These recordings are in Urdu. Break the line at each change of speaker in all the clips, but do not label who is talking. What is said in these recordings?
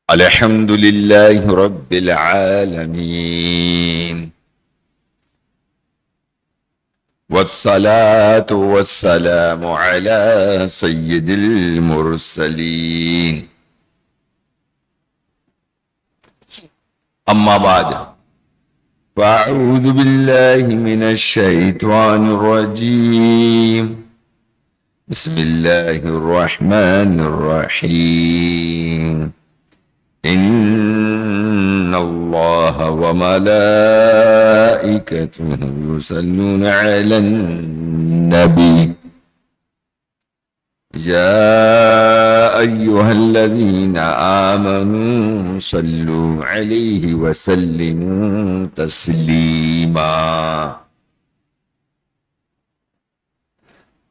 الحمد لله رب العالمين والصلاة والسلام على سيد المرسلين أما بعد فأعوذ بالله من الشيطان الرجيم بسم الله الرحمن الرحيم إن الله وملائكته يصلون على النبي يا أيها الذين آمنوا صلوا عليه وسلموا تسليما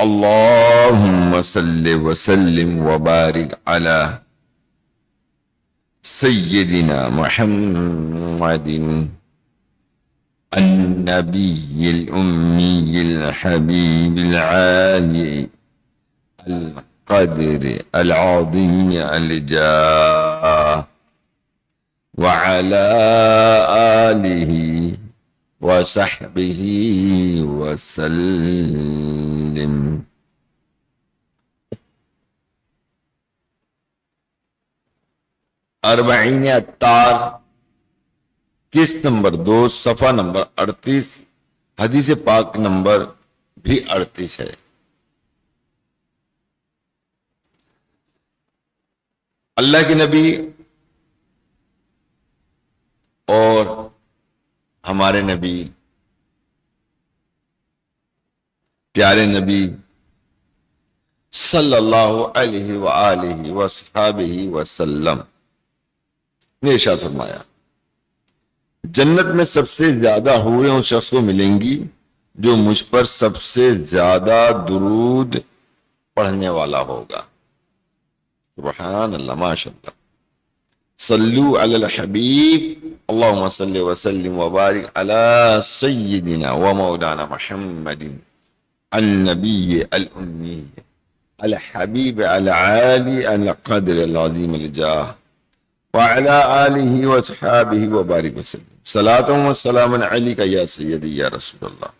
اللهم صل وسلم وبارك على سيدنا محمد النبي الأمي الحبيب العالي القدر العظيم الجاه وعلى آله وصحبه وسلم. اربعین اتار قسط نمبر 2 صفحہ نمبر 38 حدیث پاک نمبر بھی 38 ہے. اللہ کے نبی اور ہمارے نبی پیارے نبی صلی اللہ علیہ وآلہ وصحابہ وسلم نے ارشاد فرمایا جنت میں سب سے زیادہ حوریں اس شخص کو ملیں گی جو مجھ پر سب سے زیادہ درود پڑھنے والا ہوگا. سبحان اللہ ماشاءاللہ. صلو علی الحبیب اللہم صلی وسلم وبارک علی سیدنا ومولانا محمد النبی الامی الحبیب العالی القدر العظیم الجاہ وعلى آله وصحابه وبارك وسلم صلاة وسلام عليك يا سيدي يا رسول الله.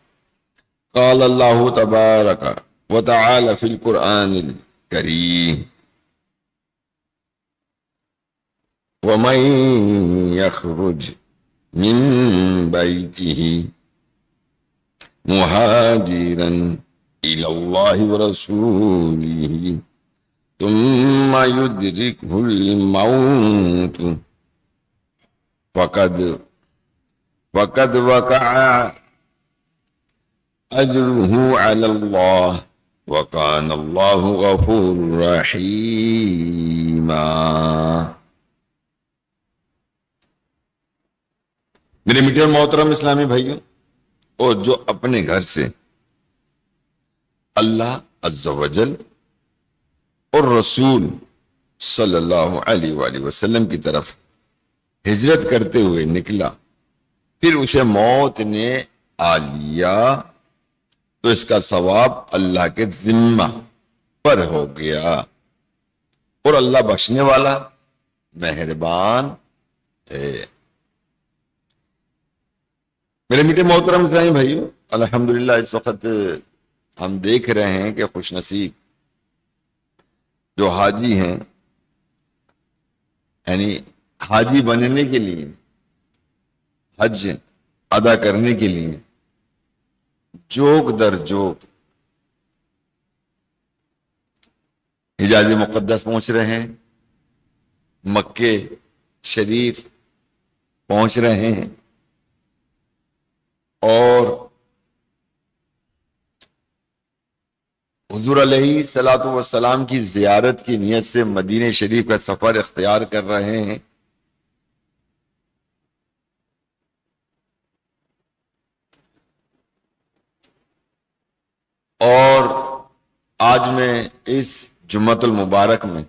قال الله تبارك وتعالى في القرآن الكريم ومن يخرج من بيته مهاجرا إلى الله ورسوله ثم يدركه الموت فقد وقع أجره على الله وكان الله غفور رحيما. میرے میٹھے اور محترم اسلامی بھائیوں، اور جو اپنے گھر سے اللہ عز و جل اور رسول صلی اللہ علیہ وآلہ وسلم کی طرف ہجرت کرتے ہوئے نکلا، پھر اسے موت نے آ لیا تو اس کا ثواب اللہ کے ذمہ پر ہو گیا، اور اللہ بخشنے والا مہربان ہے. میرے میٹھے محترم اسلامی بھائیوں، الحمدللہ اس وقت ہم دیکھ رہے ہیں کہ خوش نصیب جو حاجی ہیں، یعنی حاجی بننے کے لیے، حج ادا کرنے کے لیے جوک در جوک حجاز مقدس پہنچ رہے ہیں، مکے شریف پہنچ رہے ہیں، اور حضور علیہ الصلوۃ والسلام کی زیارت کی نیت سے مدینہ شریف کا سفر اختیار کر رہے ہیں. اور آج میں اس جمعۃ المبارک میں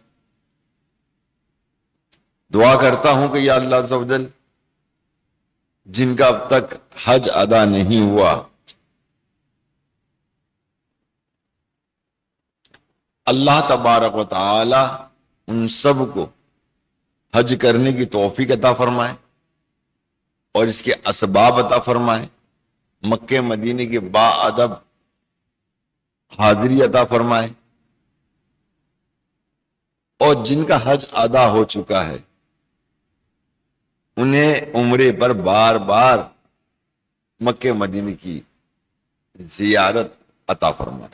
دعا کرتا ہوں کہ یا اللہ عز و جل جن کا اب تک حج ادا نہیں ہوا اللہ تبارک و تعالی ان سب کو حج کرنے کی توفیق عطا فرمائے اور اس کے اسباب عطا فرمائے، مکہ مدینے کی با ادب حاضری عطا فرمائے، اور جن کا حج ادا ہو چکا ہے انہیں عمرے پر بار بار مکہ مدینے کی زیارت عطا فرمائے۔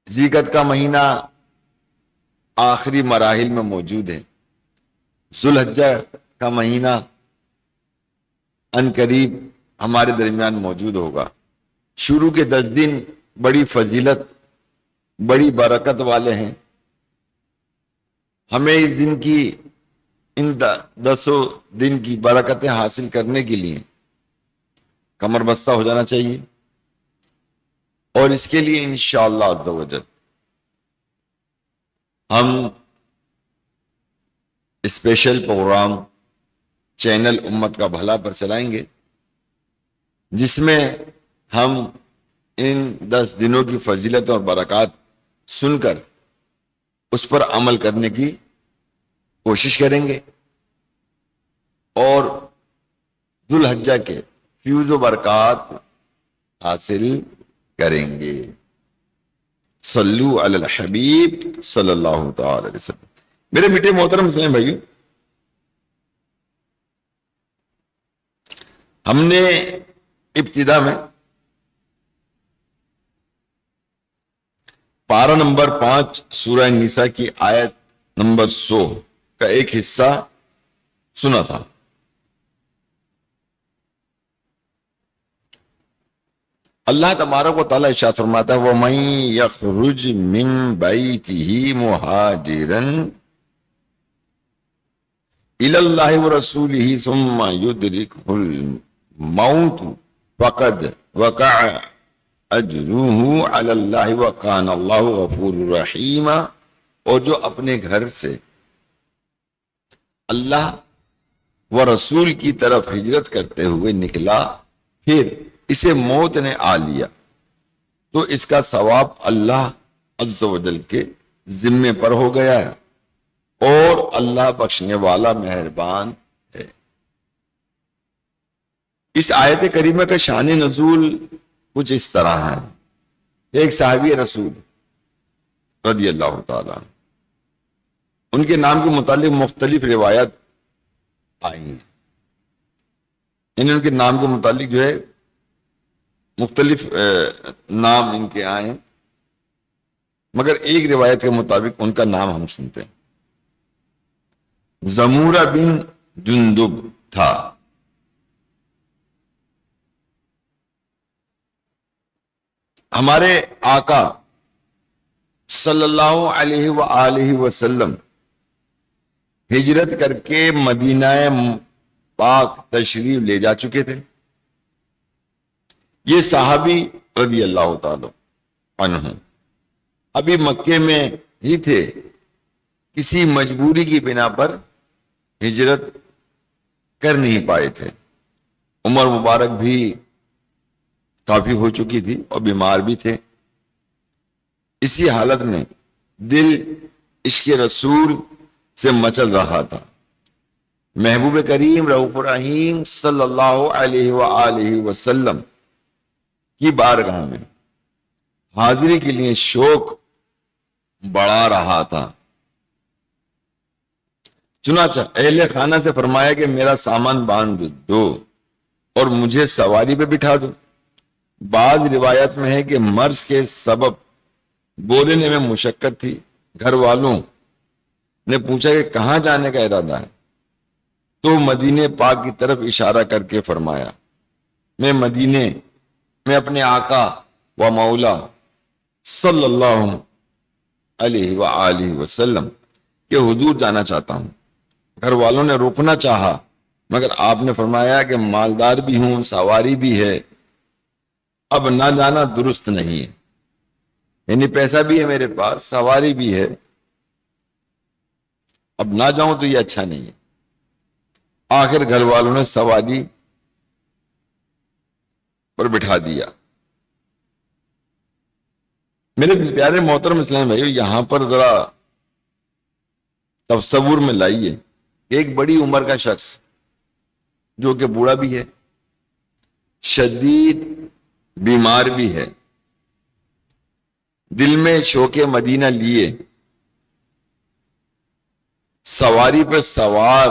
ذیقعدہ کا مہینہ آخری مراحل میں موجود ہے، ذوالحجہ کا مہینہ ان قریب ہمارے درمیان موجود ہوگا۔ شروع کے 10 دن بڑی فضیلت، بڑی برکت والے ہیں۔ ہمیں اس دن کی، ان 10 دن کی برکتیں حاصل کرنے کے لیے کمر بستہ ہو جانا چاہیے، اور اس کے لیے انشاءاللہ عز و جل ہم اسپیشل پروگرام چینل امت کا بھلا پر چلائیں گے، جس میں ہم ان 10 دنوں کی فضیلت اور برکات سن کر اس پر عمل کرنے کی کوشش کریں گے، اور ذوالحجہ کے فیوز و برکات حاصل کریں گے۔ صلو علی الحبیب صلی اللہ تعالی علیہ وسلم۔ میرے میٹھے محترم اسلام بھائیو، ہم نے ابتدا میں پارہ نمبر 5 سورہ نساء کی آیت نمبر 100 کا ایک حصہ سنا تھا۔ اللہ تبارک و تعالیٰ ارشاد فرماتا ہے وَمَن يَخْرُجْ مِن بَيْتِهِ مُهَاجِرًا إِلَى اللَّهِ وَرَسُولِهِ ثُمَّ يُدْرِكْهُ الْمَوْتُ فَقَدْ وَقَعَ أَجْرُهُ عَلَى اللَّهِ وَكَانَ اللَّهُ غَفُورًا رَحِيمًا، اور جو اپنے گھر سے اللہ و رسول کی طرف ہجرت کرتے ہوئے نکلا، پھر اسے موت نے آ لیا، تو اس کا ثواب اللہ عز و جل کے ذمے پر ہو گیا ہے، اور اللہ بخشنے والا مہربان ہے۔ اس آیت کریمہ کا شان نزول کچھ اس طرح ہے۔ ایک صحابی رسول رضی اللہ تعالیٰ عنہ، ان کے نام کے متعلق مختلف روایات آئی ہیں، یعنی ان کے نام کے متعلق جو ہے مختلف نام ان کے آئے ہیں، مگر ایک روایت کے مطابق ان کا نام ہم سنتے ہیں۔ زمورہ بن جندب تھا۔ ہمارے آقا صلی اللہ علیہ وآلہ وسلم ہجرت کر کے مدینہ پاک تشریف لے جا چکے تھے۔ یہ صحابی رضی اللہ تعالی عنہ ابھی مکے میں ہی تھے، کسی مجبوری کی بنا پر ہجرت کر نہیں پائے تھے۔ عمر مبارک بھی کافی ہو چکی تھی اور بیمار بھی تھے۔ اسی حالت میں دل عشق رسول سے مچل رہا تھا۔ محبوب کریم رؤوف رحیم صلی اللہ علیہ وآلہ وسلم کی بارگاہ میں حاضری کے لیے شوق بڑھا رہا تھا۔ چنانچہ اہل خانہ سے فرمایا کہ میرا سامان باندھ دو اور مجھے سواری پہ بٹھا دو۔ بعض روایت میں ہے کہ مرض کے سبب بولنے میں مشقت تھی۔ گھر والوں نے پوچھا کہ کہاں جانے کا ارادہ ہے، تو مدینے پاک کی طرف اشارہ کر کے فرمایا میں مدینے میں اپنے آقا و مولا صلی اللہ علیہ وآلہ وسلم کے حضور جانا چاہتا ہوں۔ گھر والوں نے روکنا چاہا، مگر آپ نے فرمایا کہ مالدار بھی ہوں، سواری بھی ہے، اب نہ جانا درست نہیں ہے، یعنی پیسہ بھی ہے میرے پاس، سواری بھی ہے، اب نہ جاؤں تو یہ اچھا نہیں ہے۔ آخر گھر والوں نے سواری پر بٹھا دیا۔ میرے پیارے محترم اسلام بھائیو، یہاں پر ذرا تصور میں لائیے ایک بڑی عمر کا شخص جو کہ بوڑھا بھی ہے، شدید بیمار بھی ہے، دل میں شوق مدینہ لیے سواری پہ سوار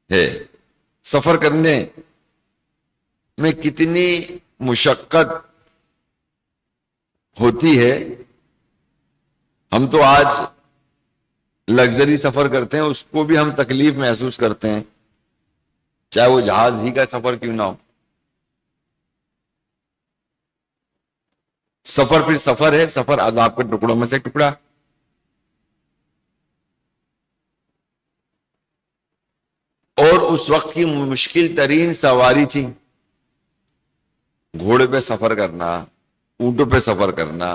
ہے، سفر کرنے میں کتنی مشقت ہوتی ہے۔ ہم تو آج لگژری سفر کرتے ہیں، اس کو بھی ہم تکلیف محسوس کرتے ہیں، چاہے وہ جہاز ہی کا سفر کیوں نہ ہو۔ سفر پھر سفر ہے، سفر عذاب کے ٹکڑوں میں سے ٹکڑا۔ اور اس وقت کی مشکل ترین سواری تھی گھوڑے پہ سفر کرنا، اونٹوں پہ سفر کرنا،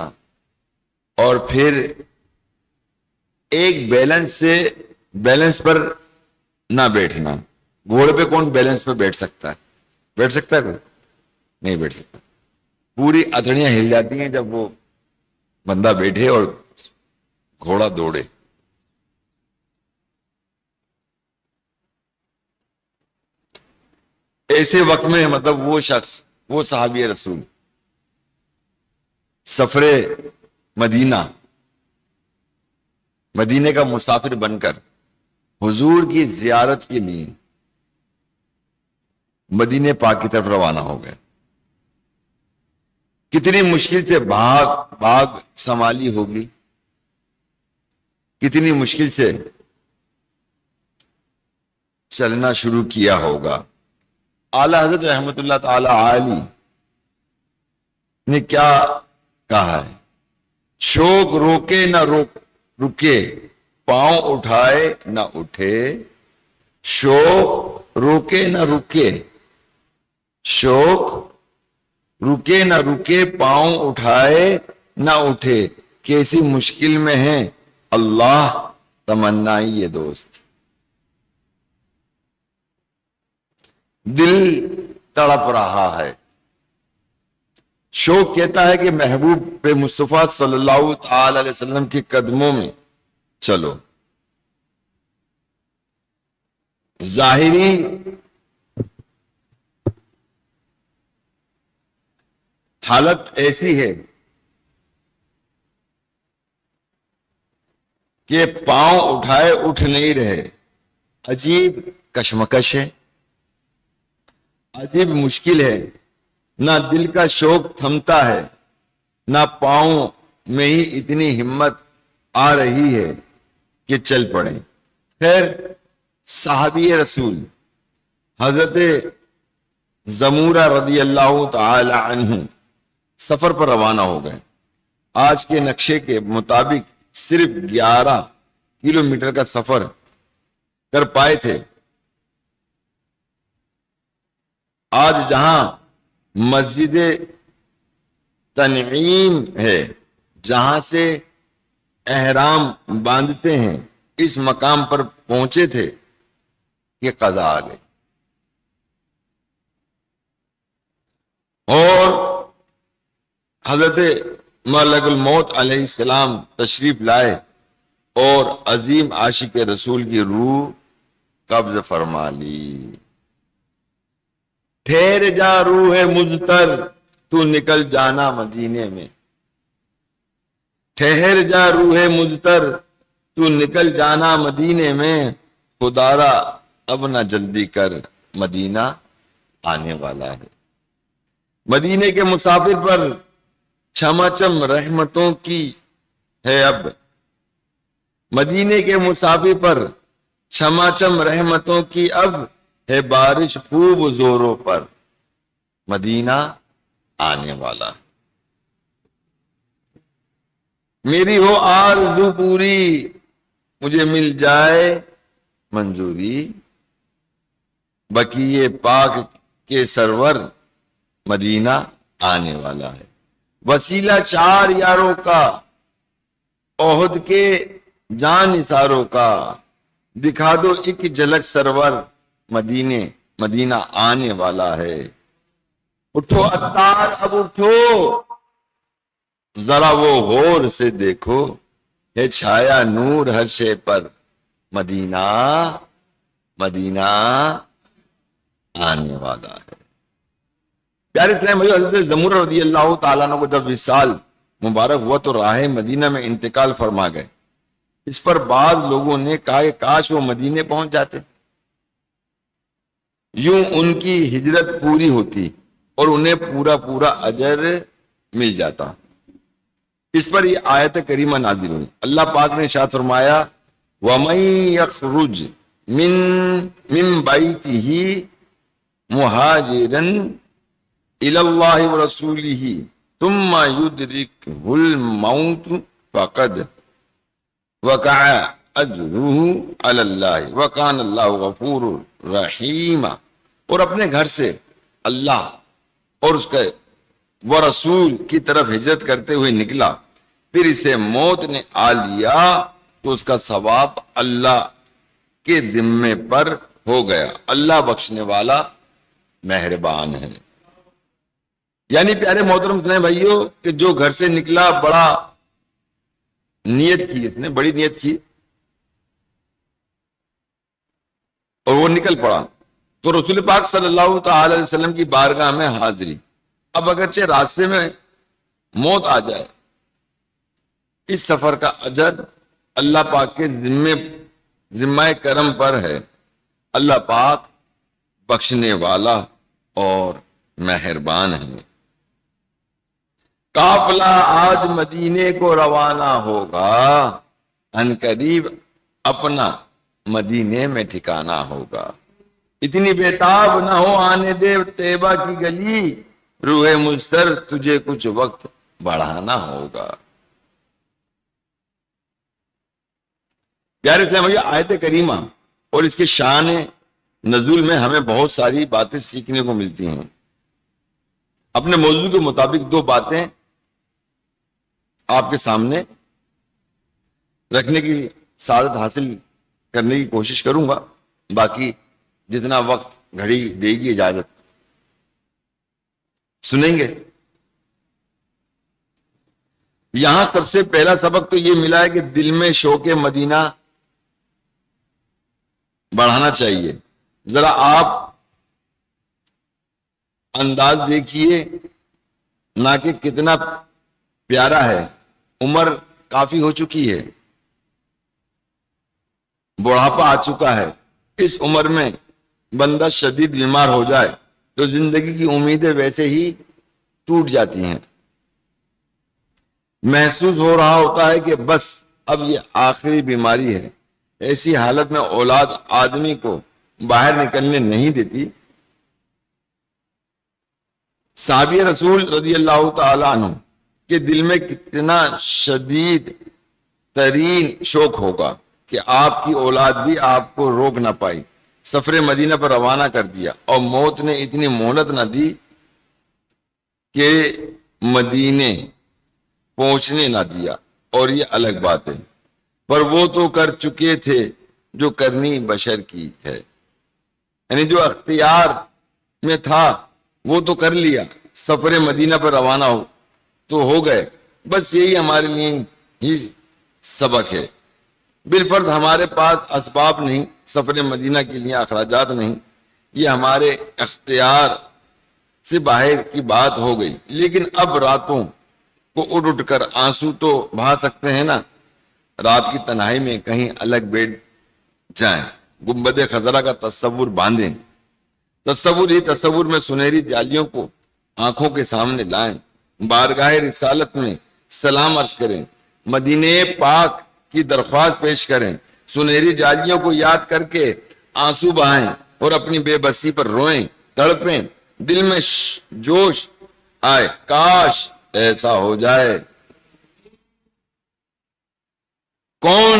اور پھر ایک بیلنس پر نہ بیٹھنا۔ گھوڑے پہ کون بیلنس پہ بیٹھ سکتا ہے؟ بیٹھ سکتا ہے کوئی؟ نہیں بیٹھ سکتا، پوری اتڑیاں ہل جاتی ہیں جب وہ بندہ بیٹھے اور گھوڑا دوڑے۔ ایسے وقت میں مطلب وہ شخص، وہ صحابی رسول سفر مدینے کا مسافر بن کر حضور کی زیارت کے لیے مدینے پاک کی طرف روانہ ہو گئے۔ کتنی مشکل سے بھاگ سنبھالی ہوگی، کتنی مشکل سے چلنا شروع کیا ہوگا۔ اعلی حضرت رحمت اللہ تعالی علی نے کیا کہا ہے؟ شوق روکے نہ رکے، پاؤں اٹھائے نہ اٹھے، شوق روکے نہ رکے، شوق رکے نہ رکے، پاؤں اٹھائے نہ اٹھے، کیسی مشکل میں ہیں اللہ تمنائی یہ دوست۔ دل تڑپ رہا ہے، شوق کہتا ہے کہ محبوب پہ مصطفیٰ صلی اللہ تعالی علیہ وسلم کے قدموں میں چلو۔ ظاہری حالت ایسی ہے کہ پاؤں اٹھائے اٹھ نہیں رہے، عجیب کشمکش ہے، عجیب مشکل ہے، نہ دل کا شوق تھمتا ہے، نہ پاؤں میں ہی اتنی ہمت آ رہی ہے کہ چل پڑیں۔ خیر، صحابی رسول حضرت زمورہ رضی اللہ تعالی عنہ سفر پر روانہ ہو گئے۔ آج کے نقشے کے مطابق صرف 11 کلومیٹر کا سفر کر پائے تھے۔ آج جہاں مسجد تنعیم ہے، جہاں سے احرام باندھتے ہیں، اس مقام پر پہنچے تھے کہ قضا آ گئی، اور حضرت ملک الموت علیہ السلام تشریف لائے اور عظیم عاشق رسول کی روح قبض فرما لی۔ ٹھہر جا روح مضطر، تو نکل جانا مدینے میں، ٹھہر جا روح مضطر، تو نکل جانا مدینے میں، خدارا اب نہ جلدی کر، مدینہ آنے والا ہے۔ مدینے کے مسافر پر چھماچم رحمتوں کی ہے اب، مدینے کے مسافر پر چھماچم رحمتوں کی اب ہے بارش خوب زوروں پر، مدینہ آنے والا۔ میری ہو آرزو پوری، مجھے مل جائے منظوری، بقیے پاک کے سرور، مدینہ آنے والا ہے۔ وسیلہ 4 یاروں کا، عہد کے جان نثاروں کا، دکھا دو ایک جھلک سرور، مدینہ آنے والا ہے۔ اٹھو عطار اب اٹھو، ذرا وہ غور سے دیکھو، ہے چھایا نور ہر شے پر، مدینہ مدینہ آنے والا ہے۔ پیارے اسلام بھائیو، حضرت زمر رضی اللہ تعالیٰ عنہ کو جب وصال مبارک ہوا تو راہ مدینہ میں انتقال فرما گئے۔ اس پر بعض لوگوں نے کہا کہ کاش وہ مدینے پہنچ جاتے، یوں ان کی ہجرت پوری ہوتی اور انہیں پورا پورا اجر مل جاتا۔ اس پر یہ آیت کریمہ نازل ہوئی۔ اللہ پاک نے ارشاد فرمایا وَمَن يَخْرُجْ مِن بَيْتِهِ مُهَاجِرًا إِلَى اللَّهِ وَرَسُولِهِ ثُمَّ يُدْرِكْهُ الْمَوْتُ فَقَدْ وَقَعَ أَجْرُهُ عَلَى اللَّهِ وَكَانَ اللَّهُ غَفُورًا رَحِيمًا، اور اپنے گھر سے اللہ اور اس کے ورسول کی طرف ہجرت کرتے ہوئے نکلا، پھر اسے موت نے آ لیا تو اس کا ثواب اللہ کے ذمے پر ہو گیا، اللہ بخشنے والا مہربان ہے۔ یعنی پیارے محترم سنیں بھائیو کہ جو گھر سے نکلا، بڑا نیت کی، اس نے بڑی نیت کی اور وہ نکل پڑا، تو رسول پاک صلی اللہ تعالی علیہ وسلم کی بارگاہ میں حاضری۔ اب اگرچہ راستے میں موت آ جائے، اس سفر کا اجر اللہ پاک کے ذمہ کرم پر ہے۔ اللہ پاک بخشنے والا اور مہربان ہے۔ قافلہ آج مدینے کو روانہ ہوگا، ان قریب اپنا مدینے میں ٹھکانا ہوگا۔ اتنی بےتاب نہ ہو، آنے دے طیبہ کی گلی، روح مضطر تجھے کچھ وقت بڑھانا ہوگا۔ پیارے اسلام بھائی، آیت کریمہ اور اس کے شان نزول میں ہمیں بہت ساری باتیں سیکھنے کو ملتی ہیں۔ اپنے موضوع کے مطابق دو باتیں آپ کے سامنے رکھنے کی سعادت حاصل کرنے کی کوشش کروں گا، باقی جتنا وقت گھڑی دے گی اجازت سنیں گے۔ یہاں سب سے پہلا سبق تو یہ ملا ہے کہ دل میں شوق مدینہ بڑھانا چاہیے۔ ذرا آپ انداز دیکھیے نہ کہ کتنا پیارا ہے، عمر کافی ہو چکی ہے، بڑھاپا آ چکا ہے۔ اس عمر میں بندہ شدید بیمار ہو جائے تو زندگی کی امیدیں ویسے ہی ٹوٹ جاتی ہیں۔ محسوس ہو رہا ہوتا ہے کہ بس اب یہ آخری بیماری ہے۔ ایسی حالت میں اولاد آدمی کو باہر نکلنے نہیں دیتی۔ صحابی رسول رضی اللہ تعالی عنہ کے دل میں کتنا شدید ترین شوق ہوگا کہ آپ کی اولاد بھی آپ کو روک نہ پائی، سفر مدینہ پر روانہ کر دیا، اور موت نے اتنی مہلت نہ دی کہ مدینے پہنچنے نہ دیا۔ اور یہ الگ بات ہے، پر وہ تو کر چکے تھے جو کرنی بشر کی ہے، یعنی جو اختیار میں تھا وہ تو کر لیا، سفر مدینہ پر روانہ ہو گئے۔ بس یہی ہمارے لیے ہی سبق ہے۔ بالفرض ہمارے پاس اسباب نہیں، سفر مدینہ کے لیے اخراجات نہیں، یہ ہمارے اختیار سے باہر کی بات ہو گئی۔ لیکن اب راتوں کو اٹھ کر آنسو تو بہا سکتے ہیں نا، رات کی تنہائی میں کہیں الگ بیٹھ جائیں، گنبد خضرا کا تصور باندھیں، تصور میں سنہری جالیوں کو آنکھوں کے سامنے لائیں، بارگاہ رسالت میں سلام عرض کریں، مدینے پاک کی درخواست پیش کریں، سنہری جالیوں کو یاد کر کے آنسو بہائیں اور اپنی بے بسی پر روئیں، تڑپیں، دل میں جوش آئے، کاش ایسا ہو جائے۔ کون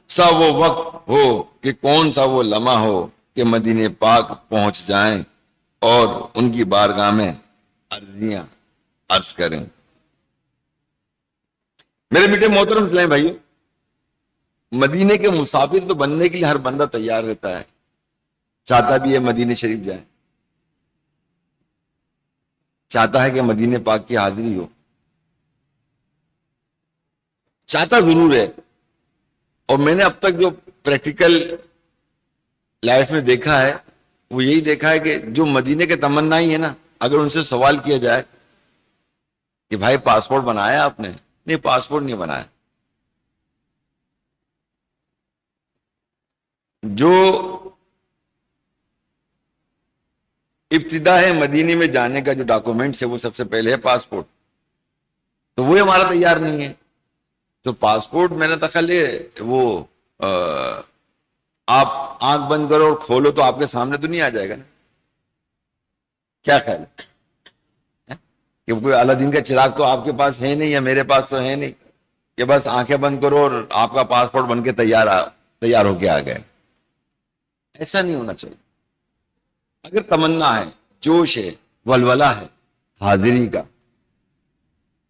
سا وہ وقت ہو کہ کون سا وہ لمحہ ہو کہ مدینے پاک پہنچ جائیں اور ان کی بارگاہ میں عرضیاں عرض کریں۔ میرے میٹھے محترم اسلام بھائیو، مدینے کے مسافر تو بننے کے لیے ہر بندہ تیار رہتا ہے، چاہتا بھی ہے مدینے شریف جائے، چاہتا ہے کہ مدینے پاک کی حاضری ہو، چاہتا ضرور ہے۔ اور میں نے اب تک جو پریکٹیکل لائف میں دیکھا ہے وہ یہی دیکھا ہے کہ جو مدینے کے تمنا ہی ہے نا، اگر ان سے سوال کیا جائے کہ بھائی پاسپورٹ بنایا آپ نے؟ نہیں، پاسپورٹ نہیں بنایا. جو ابتدا ہے مدینے میں جانے کا جو ڈاکومنٹس ہے وہ سب سے پہلے ہے پاسپورٹ، تو وہ ہمارا تیار نہیں ہے. تو پاسپورٹ میرا خیال ہے وہ آپ آنکھ بند کرو اور کھولو تو آپ کے سامنے تو نہیں آ جائے گا نا. کیا خیال ہے کہ کوئی الادین کا چراغ تو آپ کے پاس ہے نہیں یا میرے پاس تو ہے نہیں کہ بس آنکھیں بند کرو اور آپ کا پاسپورٹ بن کے تیار ہو کے آ گئے. ایسا نہیں ہونا چاہیے. اگر تمنا ہے، جوش ہے، ولولہ ہے حاضری کا،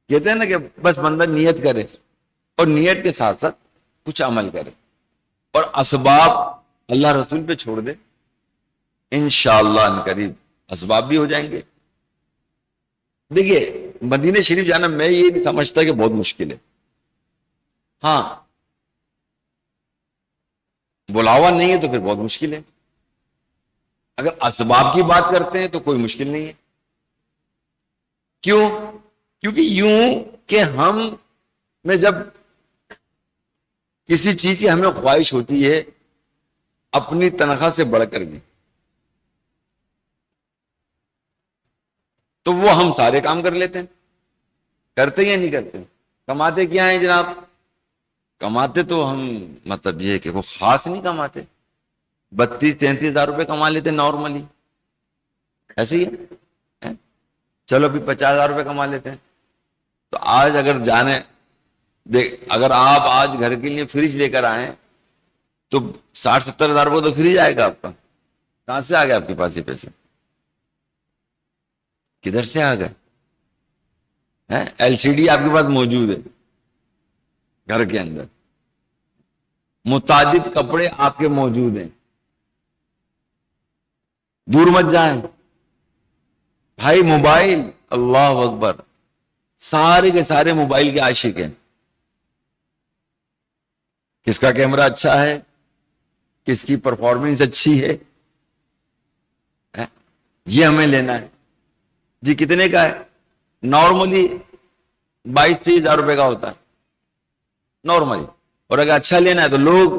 کہتے ہیں نا کہ بس بندہ نیت کرے اور نیت کے ساتھ ساتھ کچھ عمل کرے اور اسباب اللہ رسول پہ چھوڑ دے، انشاءاللہ ان قریب اسباب بھی ہو جائیں گے. دیکھیے مدینہ شریف جانا میں یہ نہیں سمجھتا کہ بہت مشکل ہے. ہاں بلاوا نہیں ہے تو پھر بہت مشکل ہے. اگر اسباب کی بات کرتے ہیں تو کوئی مشکل نہیں ہے. کیوں؟ کیونکہ یوں کہ ہم میں جب کسی چیز کی ہمیں خواہش ہوتی ہے اپنی تنخواہ سے بڑھ کر بھی، تو وہ ہم سارے کام کر لیتے ہیں. کرتے یا نہیں کرتے؟ کماتے کیا ہیں جناب؟ کماتے تو ہم مطلب یہ ہے کہ وہ خاص نہیں کماتے، 32-33 ہزار روپے کما لیتے نارملی، ایسے ہی ہے. چلو ابھی 50 ہزار روپے کما لیتے ہیں. تو آج اگر جانے اگر آپ آج گھر کے لیے فریج لے کر آئیں تو 60-70 ہزار روپے تو فریج آئے گا آپ کا. کہاں سے آ گئے آپ کے پاس یہ پیسے؟ کدھر سے آ گئے؟ LCD آپ کے پاس موجود ہے گھر کے اندر، متعدد کپڑے آپ کے موجود ہیں. دور مت جائیں بھائی. موبائل، اللہ اکبر، سارے کے سارے موبائل کے عاشق ہیں. کس کا کیمرہ اچھا ہے، کس کی پرفارمنس اچھی ہے، یہ ہمیں لینا ہے. جی کتنے کا ہے؟ نارملی 22-23 ہزار روپے کا ہوتا ہے نارملی. اور اگر اچھا لینا ہے تو لوگ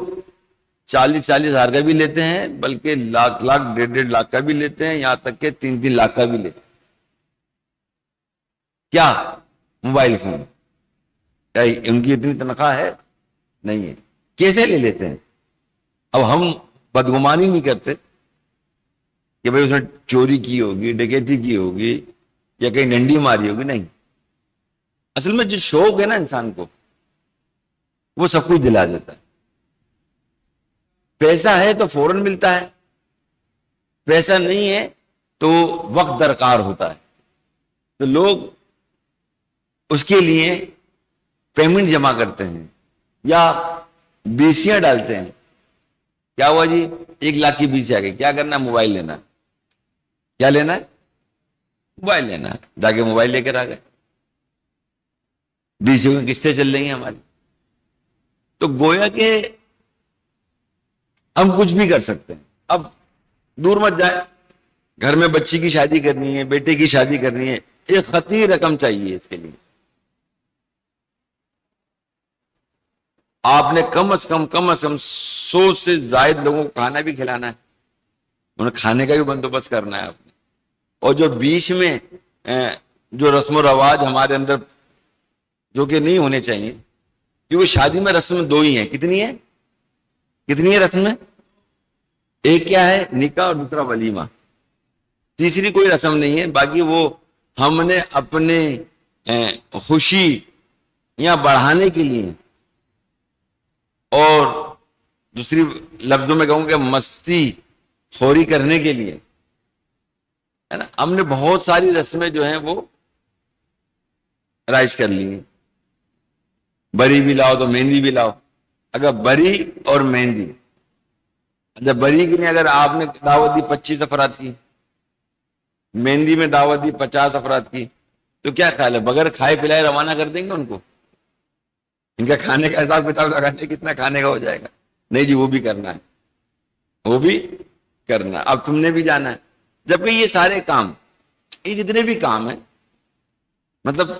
40-40 ہزار کا بھی لیتے ہیں، بلکہ لاکھ 1.5 لاکھ کا بھی لیتے ہیں، یہاں تک کہ 3 لاکھ کا بھی لیتے ہیں. کیا؟ Mobile phone. کیا ان کی اتنی تنخواہ ہے؟ نہیں ہے. کیسے لے لیتے ہیں؟ اب ہم بدگمانی نہیں کرتے کہ بھئی اس نے چوری کی ہوگی، ڈکیتی کی ہوگی یا کہیں ڈنڈی ماری ہوگی. نہیں، اصل میں جو شوق ہے نا انسان کو وہ سب کچھ دلا دیتا ہے. پیسہ ہے تو فوراً ملتا ہے، پیسہ نہیں ہے تو وقت درکار ہوتا ہے. تو لوگ اس کے لیے پیمنٹ جمع کرتے ہیں یا بیسیاں ڈالتے ہیں. کیا ہوا جی؟ 1 لاکھ کی بیسی آ گئی. کیا کرنا ہے؟ موبائل لینا. کیا لینا ہے؟ موبائل لینا ہے. جا کے موبائل لے کر آ گئے. بیسیوں کی قسطیں چل رہی ہیں ہماری. تو گویا کہ ہم کچھ بھی کر سکتے ہیں. اب دور مت جائے، گھر میں بچی کی شادی کرنی ہے، بیٹے کی شادی کرنی ہے، ایک خطیر رقم چاہیے اس کے لیے. آپ نے کم از کم 100 سے زائد لوگوں کو کھانا بھی کھلانا ہے، انہیں کھانے کا بھی بندوبست کرنا ہے آپ نے. اور جو بیچ میں جو رسم و رواج ہمارے اندر جو کہ نہیں ہونے چاہیے، کیونکہ شادی میں رسم 2 ہی ہیں. کتنی ہے رسمیں؟ ایک کیا ہے؟ نکاح، اور دوسرا ولیمہ. تیسری کوئی رسم نہیں ہے. باقی وہ ہم نے اپنے خوشی یا بڑھانے کے لیے، اور دوسری لفظوں میں کہوں کہ مستی خوری کرنے کے لیے، ہے نا، ہم نے بہت ساری رسمیں جو ہیں وہ رائج کر لی ہیں. بری بھی لاؤ تو مہندی بھی لاؤ. اگر بری اور مہندی، جب بری کے لیے اگر آپ نے دعوت دی 25 افراد کی، مہندی میں دعوت دی 50 افراد کی، تو کیا خیال ہے بغیر کھائے پلائے روانہ کر دیں گے ان کو؟ ان کا کھانے کا حساب کتاب لگاتے کتنا کھانے کا ہو جائے گا. نہیں جی وہ بھی کرنا ہے، وہ بھی کرنا ہے، اب تم نے بھی جانا ہے. جبکہ یہ سارے کام، یہ جتنے بھی کام ہیں، مطلب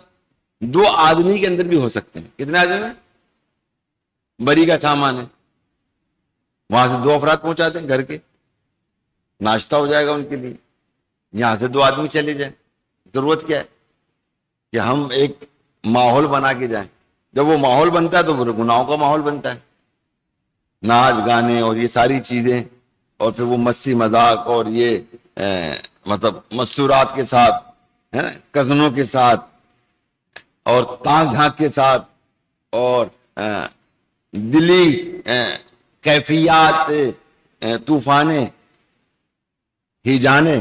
2 آدمی کے اندر بھی ہو سکتے ہیں. کتنے آدمی میں؟ بری کا سامان ہے، وہاں سے 2 افراد پہنچا دیں گھر کے، ناشتہ ہو جائے گا ان کے لیے. یہاں سے 2 آدمی چلے جائیں. ضرورت کیا ہے کہ ہم ایک ماحول بنا کے جائیں. جب وہ ماحول بنتا ہے تو وہ گناہوں کا ماحول بنتا ہے، ناچ گانے اور یہ ساری چیزیں، اور پھر وہ مستی مذاق اور یہ مطلب مستورات کے ساتھ، ہے نا، کزنوں کے ساتھ اور تاک جھانک کے ساتھ، اور دلی کیفیات، طوفانے ہی جانے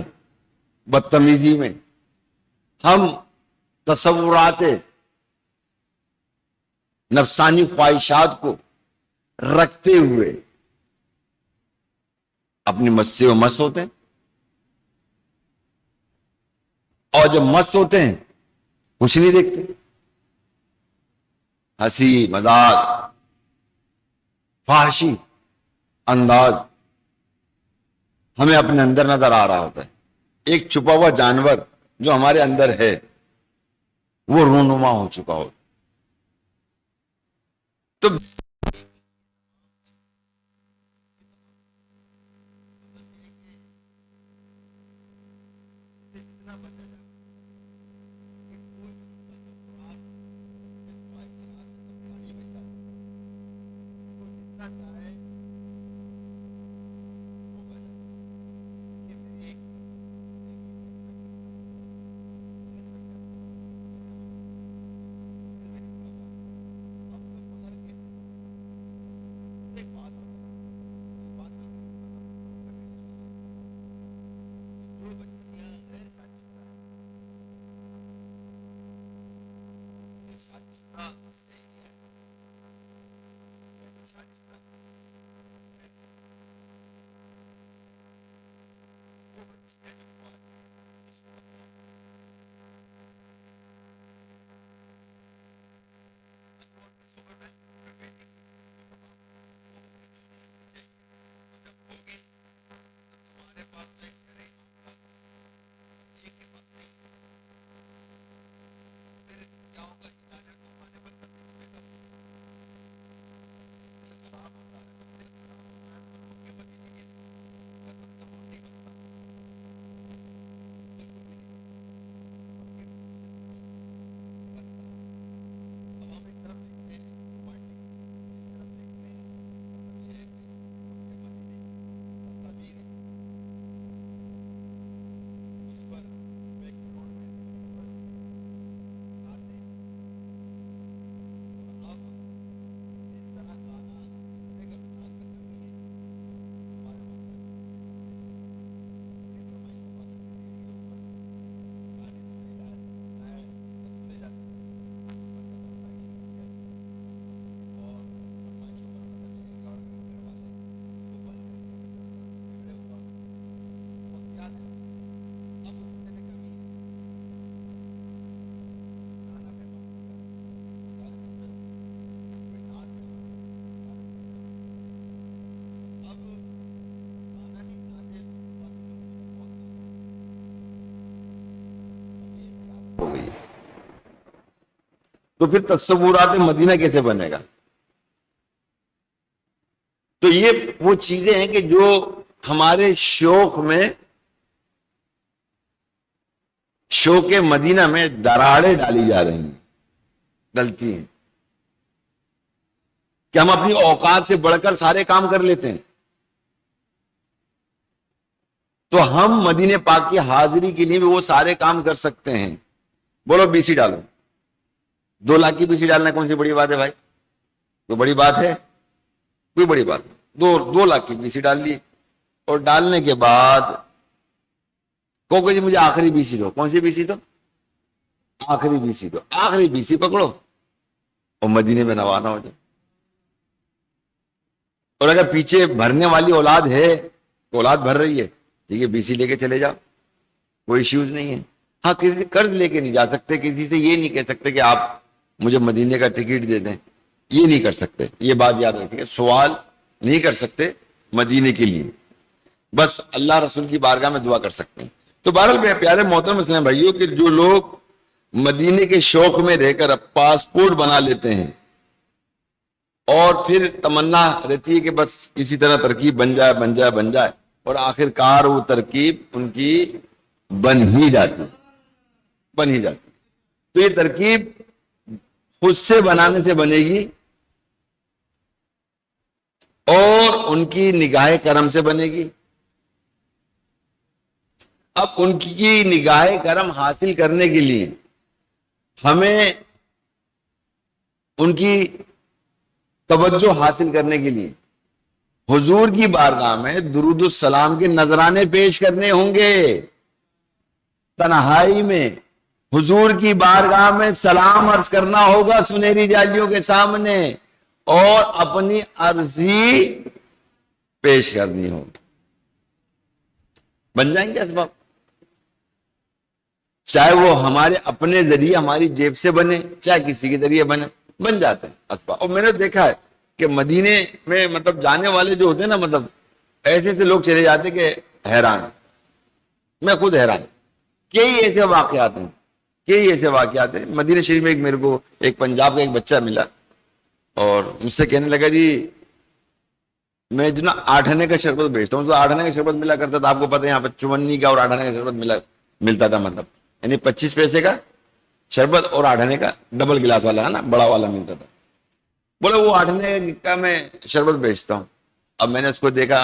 بدتمیزی میں ہم تصورات نفسانی خواہشات کو رکھتے ہوئے اپنی مستی و مست ہوتے ہیں. اور جب مست ہوتے ہیں کچھ نہیں دیکھتے، ہنسی مذاق فحاشی انداز ہمیں اپنے اندر نظر آ رہا ہوتا ہے. ایک چھپا ہوا جانور جو ہمارے اندر ہے وہ رونما ہو چکا ہو. تو ہو گئی. تو پھر تصورات مدینہ کیسے بنے گا؟ تو یہ وہ چیزیں ہیں کہ جو ہمارے شوق میں، شوق مدینہ میں دراڑیں ڈالی جا رہی ہیں، غلطی ہیں کہ ہم اپنی اوقات سے بڑھ کر سارے کام کر لیتے ہیں. تو ہم مدینے پاک کی حاضری کے لیے بھی وہ سارے کام کر سکتے ہیں. بولو بی سی ڈالو. 2 لاکھ کی بی سی ڈالنا کون سی بڑی بات ہے بھائی؟ کوئی بڑی بات ہے؟ کوئی بڑی بات نہیں. 2 لاکھ کی بی سی ڈال دی، اور ڈالنے کے بعد کو جی مجھے آخری بی سی دو. کون سی بی سی دو؟ آخری بی سی دو. آخری بی سی پکڑو اور مدینے میں روانہ ہو جاؤ. اور اگر پیچھے بھرنے والی اولاد ہے، اولاد بھر رہی ہے، ٹھیک ہے، بی سی لے کے چلے جاؤ، کوئی ایشوز نہیں ہے. ہاں کسی سے قرض لے کے نہیں جا سکتے، کسی سے یہ نہیں کہہ سکتے کہ آپ مجھے مدینے کا ٹکٹ دے دیں، یہ نہیں کر سکتے. یہ بات یاد رکھیے. سوال نہیں کر سکتے مدینے کے لیے، بس اللہ رسول کی بارگاہ میں دعا کر سکتے ہیں۔ تو بہرحال پیارے محترم اسلام بھائیوں کہ جو لوگ مدینے کے شوق میں رہ کر اب پاسپورٹ بنا لیتے ہیں اور پھر تمنا رہتی ہے کہ بس کسی طرح ترکیب بن جائے اور آخر کار وہ ترکیب ان کی بن ہی جاتی، تو یہ ترکیب خود سے بنانے سے بنے گی اور ان کی نگاہ کرم سے بنے گی۔ اب ان کی نگاہ کرم حاصل کرنے کے لیے ہمیں ان کی توجہ حاصل کرنے کے لیے حضور کی بارگاہ میں درود السلام کے نذرانے پیش کرنے ہوں گے، تنہائی میں حضور کی بارگاہ میں سلام عرض کرنا ہوگا سنہری جالیوں کے سامنے اور اپنی عرضی پیش کرنی ہوگی۔ بن جائیں گے اسباب، چاہے وہ ہمارے اپنے ذریعے ہماری جیب سے بنے، چاہے کسی کے ذریعے بن جاتے ہیں اسباب۔ اور میں نے دیکھا ہے کہ مدینے میں مطلب جانے والے جو ہوتے ہیں نا، مطلب ایسے لوگ چلے جاتے کہ حیران، میں خود حیران۔ کئی ایسے واقعات ہیں مدینہ شریف میں۔ میرے کو ایک پنجاب کا ایک بچہ ملا اور مجھ سے کہنے لگا جی میں جو نا 8 آنے کا شربت بیچتا ہوں، تو 8 آنے کا شربت ملا کرتا تھا، آپ کو پتہ ہے یہاں پر 54 کا اور 8 آنے کا شربت ملتا تھا، مطلب یعنی 25 پیسے کا شربت اور 8 آنے کا ڈبل گلاس والا ہے نا، بڑا والا ملتا تھا۔ بولے وہ 8 آنے کا میں شربت بیچتا ہوں۔ اب میں نے اس کو دیکھا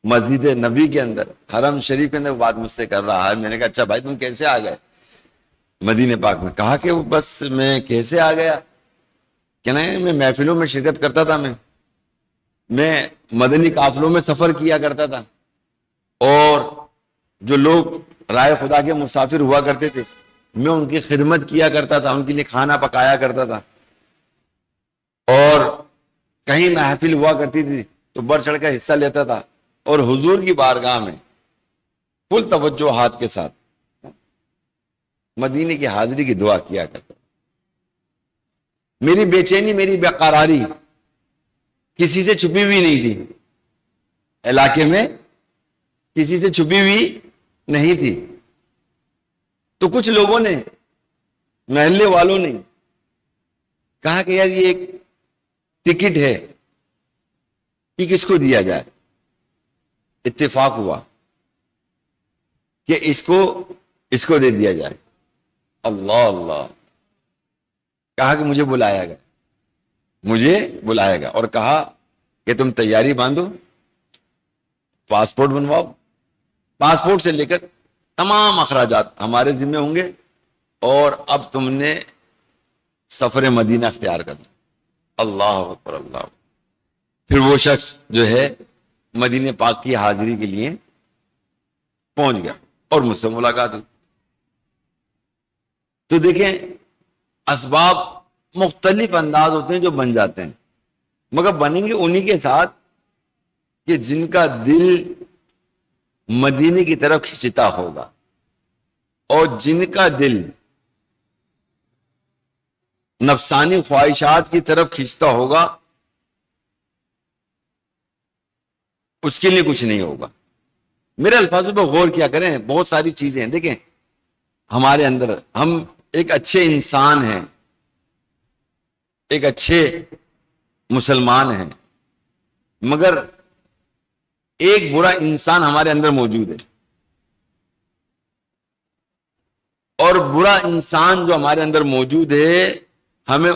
مسجد نبی کے اندر، حرم شریف کے اندر بات مجھ سے کر رہا ہے۔ میں نے کہا اچھا بھائی تم کیسے آ گئے مدینہ پاک میں؟ کہا کہ وہ بس میں کیسے آ گیا، کہنا ہے میں محفلوں میں شرکت کرتا تھا، میں مدنی قافلوں میں سفر کیا کرتا تھا، اور جو لوگ رائے خدا کے مسافر ہوا کرتے تھے میں ان کی خدمت کیا کرتا تھا، ان کے لیے کھانا پکایا کرتا تھا، اور کہیں محفل ہوا کرتی تھی تو بڑھ چڑھ کر حصہ لیتا تھا، اور حضور کی بارگاہ میں فل توجہات کے ساتھ مدینے کی حاضری کی دعا کیا کرتا۔ میری بے چینی، میری بے قراری کسی سے چھپی ہوئی نہیں تھی، علاقے میں کسی سے چھپی ہوئی نہیں تھی۔ تو کچھ لوگوں نے، محلے والوں نے کہا کہ یار یہ ایک ٹکٹ ہے کہ کس کو دیا جائے۔ اتفاق ہوا کہ اس کو دے دیا جائے۔ اللہ اللہ، کہا کہ مجھے بلایا گیا اور کہا کہ تم تیاری باندھو، پاسپورٹ بنواؤ، پاسپورٹ سے لے کر تمام اخراجات ہمارے ذمہ ہوں گے، اور اب تم نے سفر مدینہ اختیار کرنا۔ اللہ اکبر، اللہ اکبر۔ پھر وہ شخص جو ہے مدینہ پاک کی حاضری کے لیے پہنچ گیا اور مجھ سے ملاقات ہوئی۔ تو دیکھیں اسباب مختلف انداز ہوتے ہیں جو بن جاتے ہیں، مگر بنیں گے انہی کے ساتھ کہ جن کا دل مدینے کی طرف کھنچتا ہوگا، اور جن کا دل نفسانی خواہشات کی طرف کھنچتا ہوگا اس کے لیے کچھ نہیں ہوگا۔ میرے الفاظوں پہ غور کیا کریں، بہت ساری چیزیں ہیں۔ دیکھیں ہمارے اندر، ہم ایک اچھے انسان ہیں، ایک اچھے مسلمان ہیں، مگر ایک برا انسان ہمارے اندر موجود ہے، اور برا انسان جو ہمارے اندر موجود ہے ہمیں